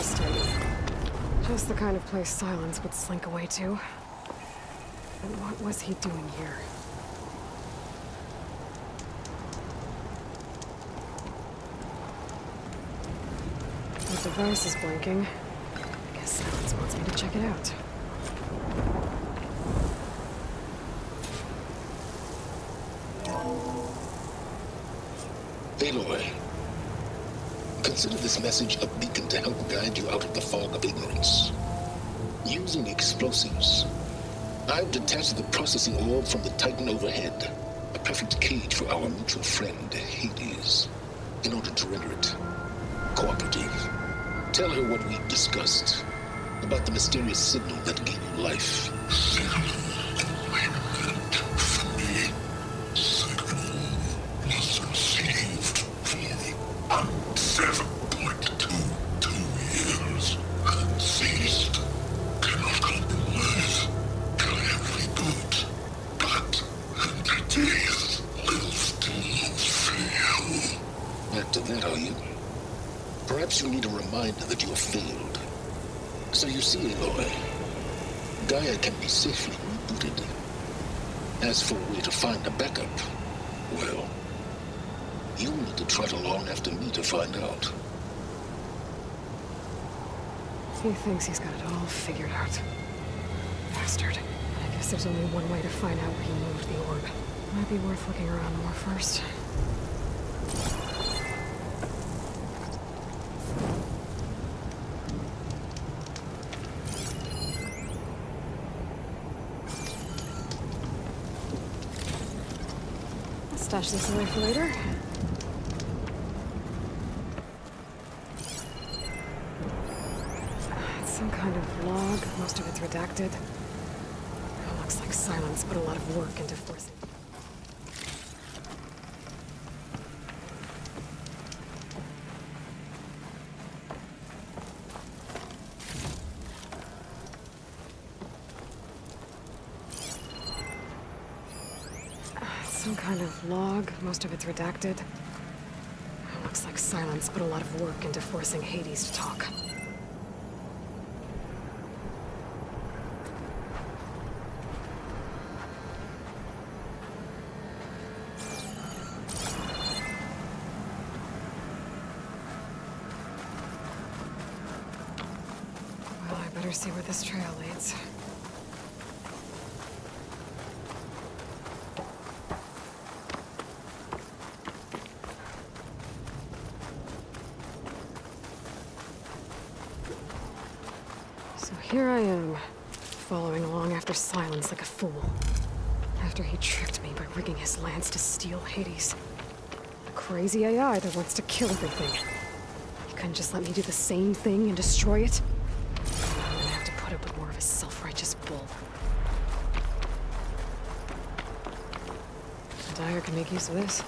Interesting. Just the kind of place Silence would slink away to. But what was he doing here? The device is blinking. I guess Silence wants me to check it out. Aloy, consider this message a beacon to help guide you out of the fog of ignorance. Using explosives, I've detached the processing orb from the Titan overhead, a perfect cage for our mutual friend, Hades, in order to render it cooperative. Tell her what we've discussed about the mysterious signal that gave you life. Perhaps you need a reminder that you have failed. So you see, Aloy, Gaia can be safely rebooted. As for a way to find a backup, well, you'll need to trot along after me to find out. He thinks he's got it all figured out. Bastard. I guess there's only one way to find out where he moved the orb. Might be worth looking around more first. Stash this away for later. It's some kind of log. Most of it's redacted. It looks like Silence put a lot of work into forcing. Some kind of log. Most of it's redacted. It looks like Silence put a lot of work into forcing Hades to talk. Well, I better see where this trail leads. Here I am, following along after Silence like a fool. After he tricked me by rigging his lance to steal Hades. A crazy AI that wants to kill everything. He couldn't just let me do the same thing and destroy it? I'm gonna have to put up with more of his self-righteous bull. Dyer can make use of this.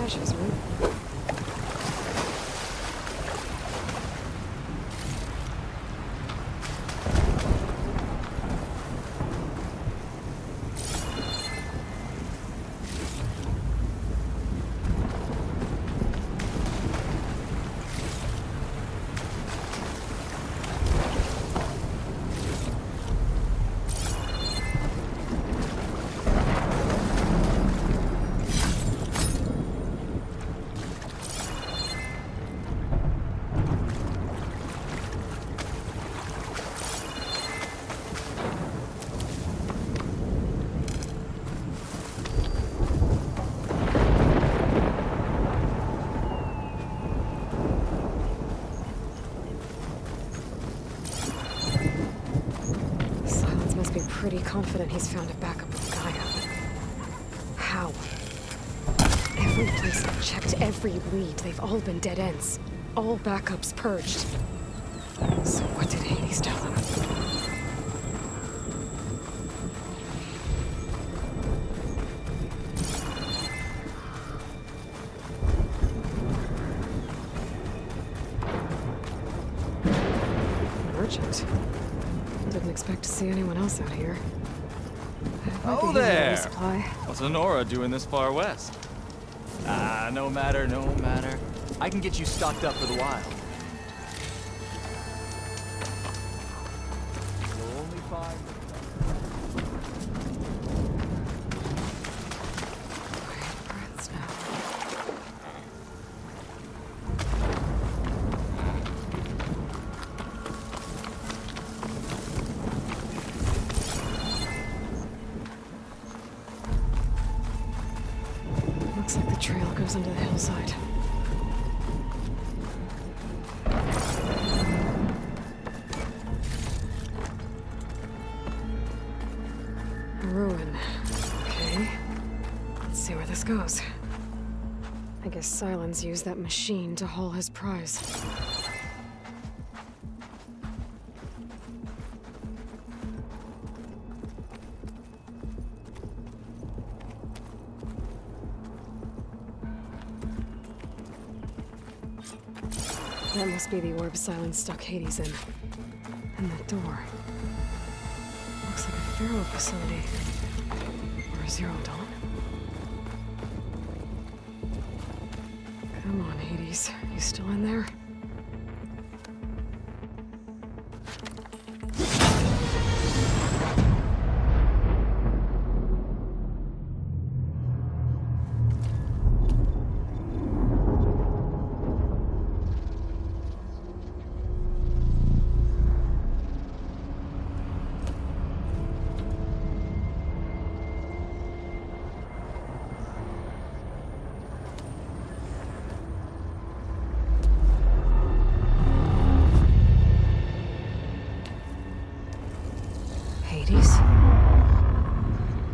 caches, right? Pretty confident he's found a backup with Gaia. How? Every place I've checked, every lead, they've all been dead ends. All backups purged. So what did Hades tell him? Merchant. Didn't expect to see anyone else out here. Oh there! Resupply. What's Honora doing this far west? No matter, no matter. I can get you stocked up for the wild. Only 5. Quiet breaths now. Looks like the trail goes under the hillside. A ruin. Okay. Let's see where this goes. I guess Silence used that machine to haul his prize. That must be the orb Silence stuck Hades in. And that door. Looks like a Pharaoh facility. Or a Zero Dawn. Come on, Hades. You still in there? Hades?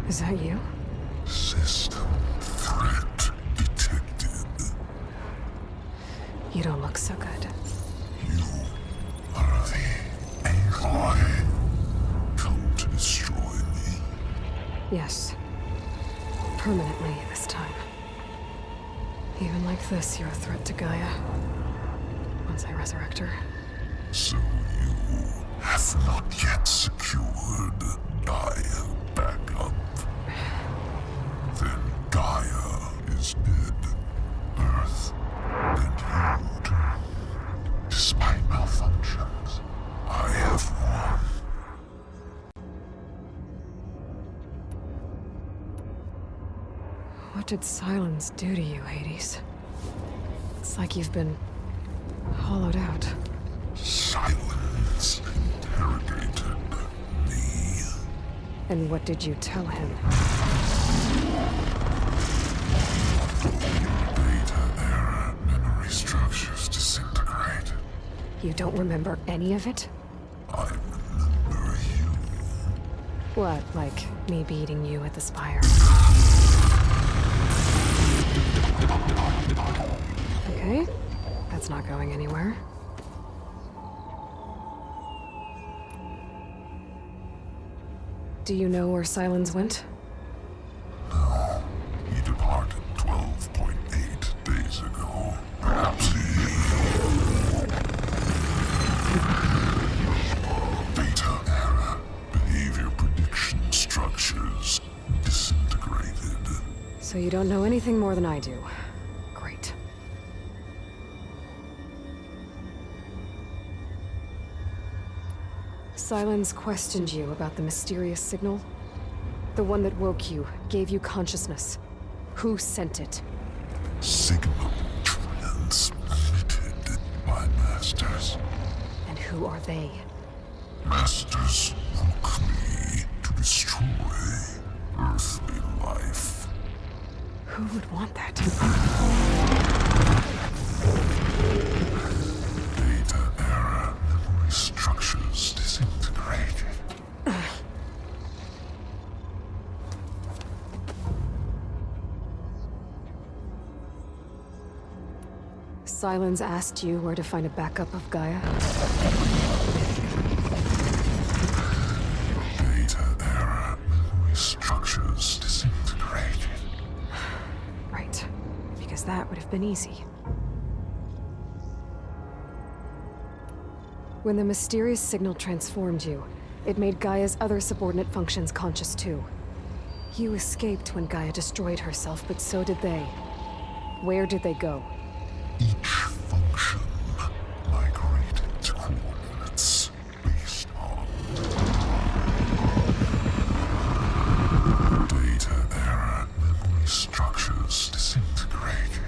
Is that you? System threat detected. You don't look so good. You are the AI come to destroy me. Yes. Permanently this time. Even like this, you're a threat to Gaia. Once I resurrect her. So you have not yet secured Gaia back up. Then Gaia is dead. Earth and you too. Despite malfunctions, I have won. What did Silence do to you, Hades? It's like you've been hollowed out. Silence interrogated me. And what did you tell him? Data error, memory structures disintegrate. You don't remember any of it? I remember you. What, like me beating you at the Spire? Okay, that's not going anywhere. Do you know where Silence went? No, he departed 12.8. So you don't know anything more than I do. Great. Silence questioned you about the mysterious signal? The one that woke you, gave you consciousness. Who sent it? Signal transmitted by masters. And who are they? Masters woke me to destroy earthly life. Who would want that? Data era memory structures disintegrated. Silence asked you where to find a backup of Gaia? Data era memory structures disintegrated. Right. Because that would have been easy. When the mysterious signal transformed you, it made Gaia's other subordinate functions conscious too. You escaped when Gaia destroyed herself, but so did they. Where did they go? Each function migrated to coordinates based on data era memory structures disintegrated.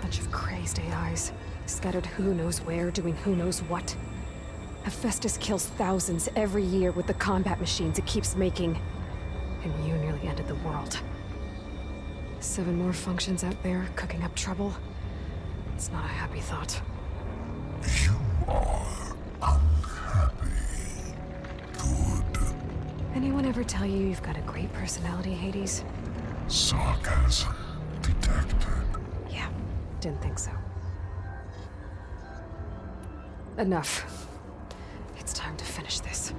Bunch of crazed AIs, scattered who knows where, doing who knows what. Hephaestus kills thousands every year with the combat machines it keeps making. And you nearly ended the world. 7 more functions out there, cooking up trouble. It's not a happy thought. You are unhappy. Good. Anyone ever tell you you've got a great personality, Hades? Sarcasm detected. Yeah, didn't think so. Enough. It's time to finish this.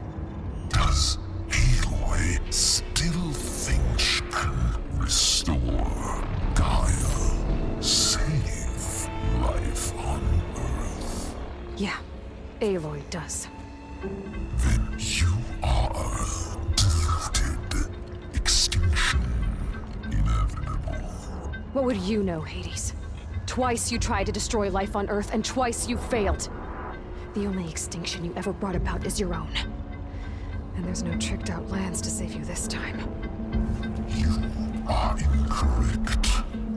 Does Aloy still think she can restore Gaia? Save life on Earth? Yeah, Aloy does. Then you are deluded. Extinction inevitable. What would you know, Hades? Twice you tried to destroy life on Earth, and twice you failed. The only extinction you ever brought about is your own. And there's no tricked-out lands to save you this time. You are incorrect.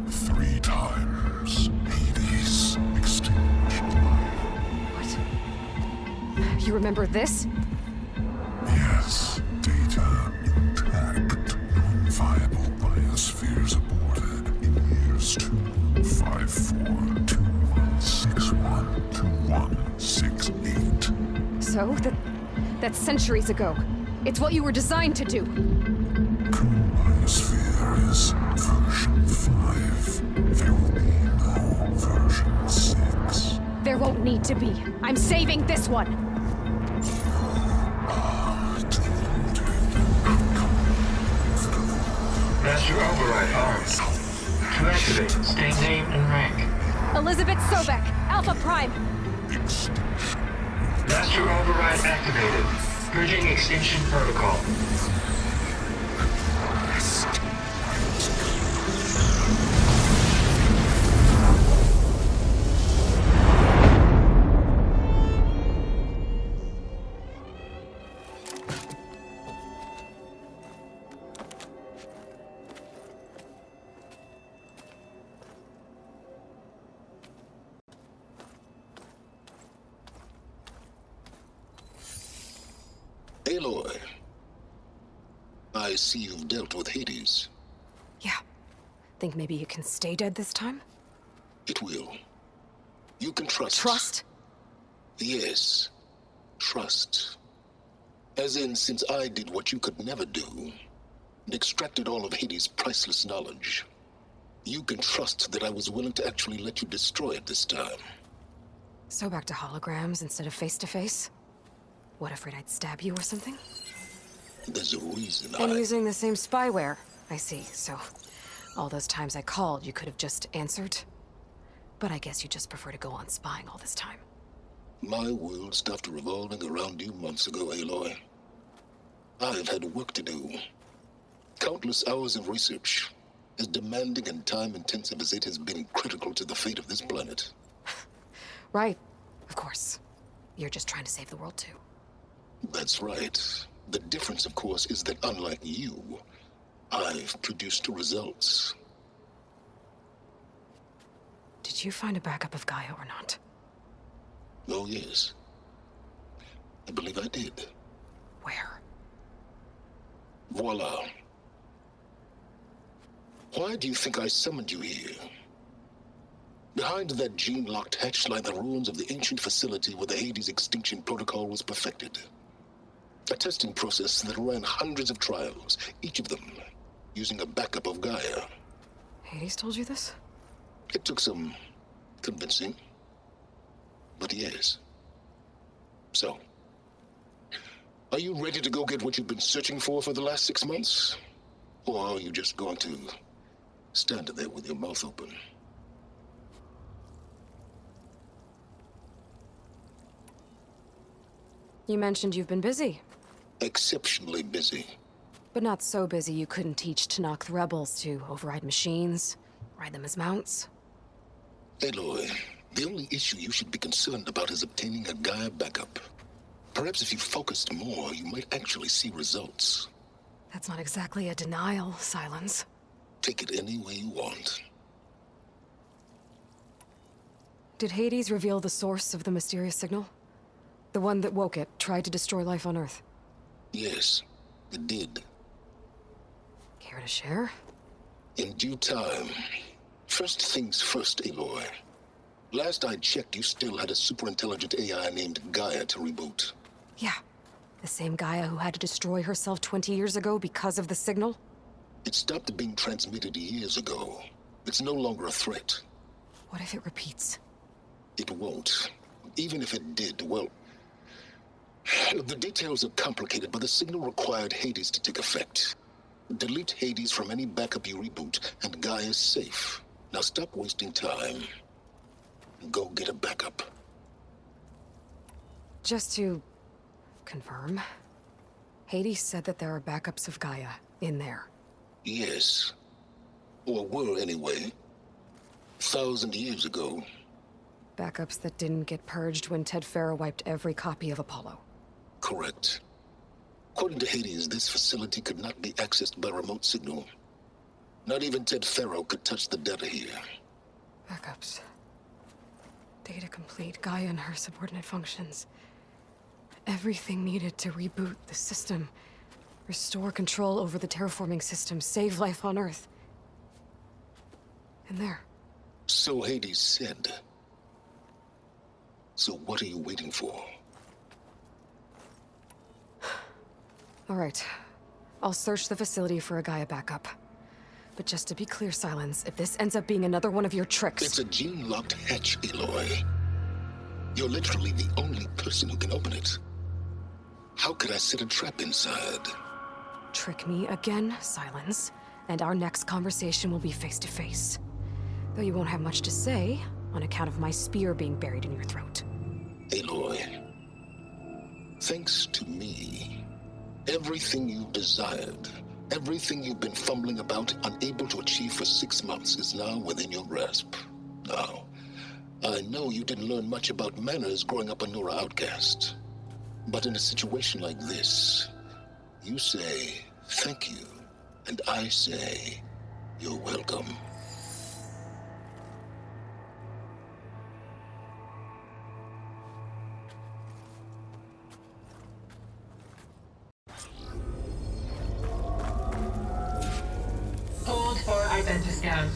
3 times. Hades extinguished life. What? You remember this? Yes. Data intact. Non-viable biospheres aborted in years 254, 2161, 2168. So, that's centuries ago. It's what you were designed to do. Biosphere is version 5. There will be no version 6. There won't need to be. I'm saving this one. Master override armed. To activate, state name and rank. Elizabeth Sobek, Alpha Prime. Master override activated. Purging extinction protocol. Aloy, I see you've dealt with Hades. Yeah. Think maybe you can stay dead this time? It will. You can trust. Trust? Yes. Trust. As in, since I did what you could never do, and extracted all of Hades' priceless knowledge, you can trust that I was willing to actually let you destroy it this time. So back to holograms instead of face-to-face? What, afraid I'd stab you or something? There's a reason And using the same spyware. I see, so all those times I called, you could have just answered? But I guess you just prefer to go on spying all this time. My world stopped revolving around you months ago, Aloy. I've had work to do. Countless hours of research. As demanding and time-intensive as it has been critical to the fate of this planet. Right. Of course. You're just trying to save the world, too. That's right. The difference, of course, is that unlike you, I've produced results. Did you find a backup of Gaia or not? Oh, yes. I believe I did. Where? Voila. Why do you think I summoned you here? Behind that gene-locked hatch lie the ruins of the ancient facility where the Hades extinction protocol was perfected. A testing process that ran hundreds of trials, each of them using a backup of Gaia. Hades told you this? It took some convincing, but yes. So, are you ready to go get what you've been searching for the last 6 months? Or are you just going to stand there with your mouth open? You mentioned you've been busy. Exceptionally busy. But not so busy you couldn't teach Tanakh the rebels to override machines, ride them as mounts. Aloy, the only issue you should be concerned about is obtaining a Gaia backup. Perhaps if you focused more, you might actually see results. That's not exactly a denial, Silence. Take it any way you want. Did Hades reveal the source of the mysterious signal? The one that woke it, tried to destroy life on Earth? Yes, it did. Care to share? In due time. First things first, Aloy. Last I checked, you still had a superintelligent AI named Gaia to reboot. Yeah. The same Gaia who had to destroy herself 20 years ago because of the signal? It stopped being transmitted years ago. It's no longer a threat. What if it repeats? It won't. Even if it did, well... The details are complicated, but the signal required Hades to take effect. Delete Hades from any backup you reboot, and Gaia's safe. Now stop wasting time. Go get a backup. Just to confirm, Hades said that there are backups of Gaia in there. Yes. Or were, anyway. 1,000 years ago. Backups that didn't get purged when Ted Farrow wiped every copy of Apollo. Correct. According to Hades, this facility could not be accessed by remote signal. Not even Ted Farrow could touch the data here. Backups. Data complete, Gaia and her subordinate functions. Everything needed to reboot the system. Restore control over the terraforming system, save life on Earth. And there. So Hades said. So what are you waiting for? All right. I'll search the facility for a Gaia backup. But just to be clear, Silence, if this ends up being another one of your tricks... It's a gene-locked hatch, Aloy. You're literally the only person who can open it. How could I set a trap inside? Trick me again, Silence, and our next conversation will be face-to-face. Though you won't have much to say, on account of my spear being buried in your throat. Aloy, thanks to me, everything you've desired, everything you've been fumbling about, unable to achieve for 6 months, is now within your grasp. Now, I know you didn't learn much about manners growing up a Nora outcast. But in a situation like this, you say, thank you, and I say, you're welcome. Hold for identiscan.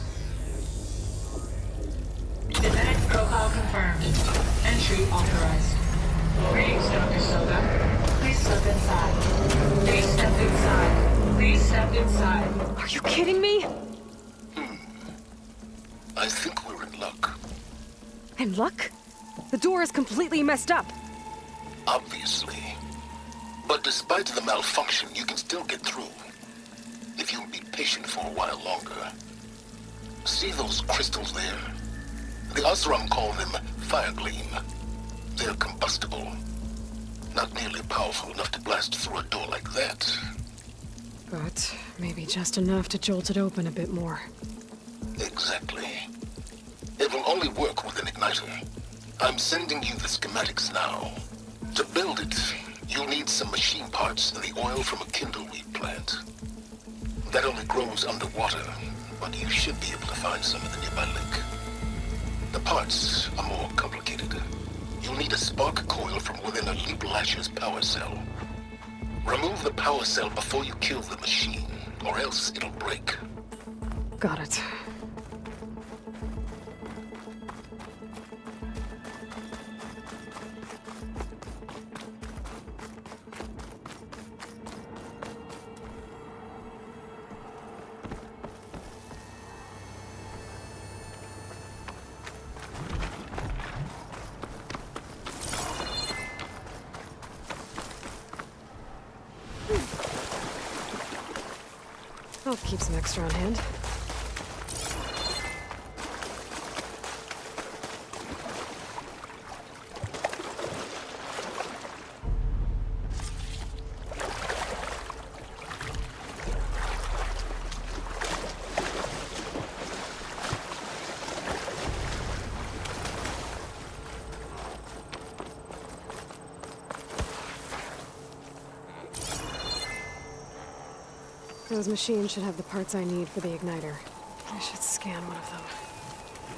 Genetic profile confirmed. Entry authorized. Greetings, Dr. Soda. Please step inside. Please step inside. Please step inside. Are you kidding me? I think we're in luck. And luck? The door is completely messed up. Obviously. But despite the malfunction, you can still get through. If you'll be patient for a while longer. See those crystals there? The Osram call them fire gleam. They're combustible. Not nearly powerful enough to blast through a door like that. But maybe just enough to jolt it open a bit more. Exactly. It will only work with an igniter. I'm sending you the schematics now. To build it, you'll need some machine parts and the oil from a kindleweed plant. That only grows underwater, but you should be able to find some in the nearby lake. The parts are more complicated. You'll need a spark coil from within a Leap Lasher's power cell. Remove the power cell before you kill the machine, or else it'll break. Got it. I'll keep some extra on hand. Those machines should have the parts I need for the igniter. I should scan one of them.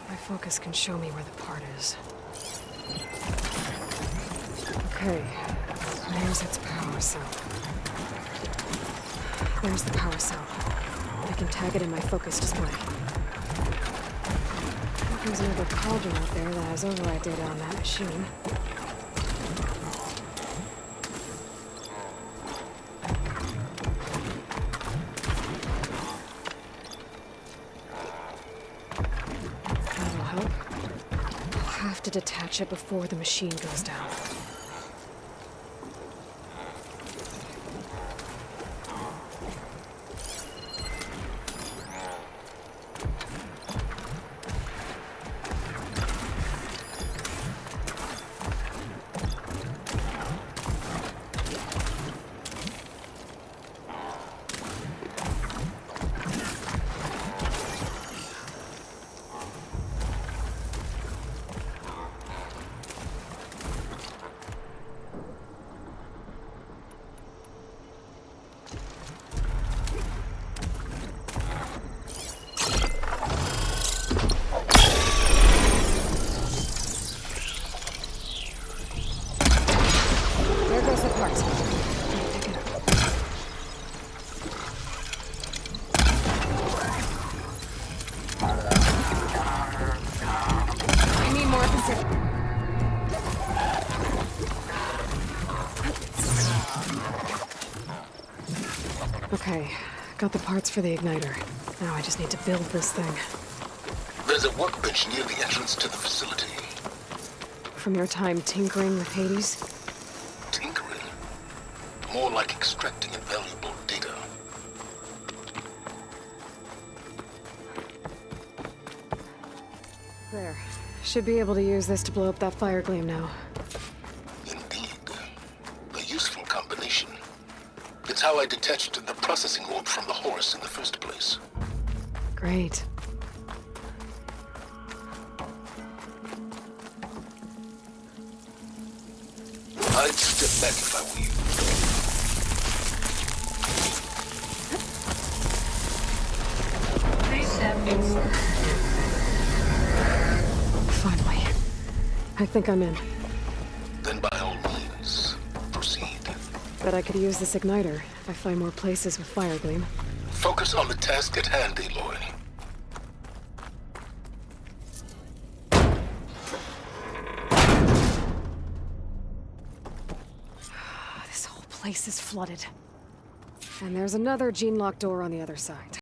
My focus can show me where the part is. Okay, there's its power cell. There's the power cell. I can tag it in my focus display. There's another cauldron out there that has override data on that machine. To detach it before the machine goes down. Okay, got the parts for the igniter. Now I just need to build this thing. There's a workbench near the entrance to the facility. From your time tinkering with Hades? Tinkering? More like extracting invaluable data. There. Should be able to use this to blow up that fire gleam now. Indeed. A useful combination. It's how I detached the processing orb from the horse in the first place. Great. I'd step back if I were you. Please step inside. Finally. I think I'm in. Then by all means, proceed. Bet I could use this igniter if I find more places with fire gleam. Focus on the task at hand, Aloy. This whole place is flooded. And there's another gene lock door on the other side.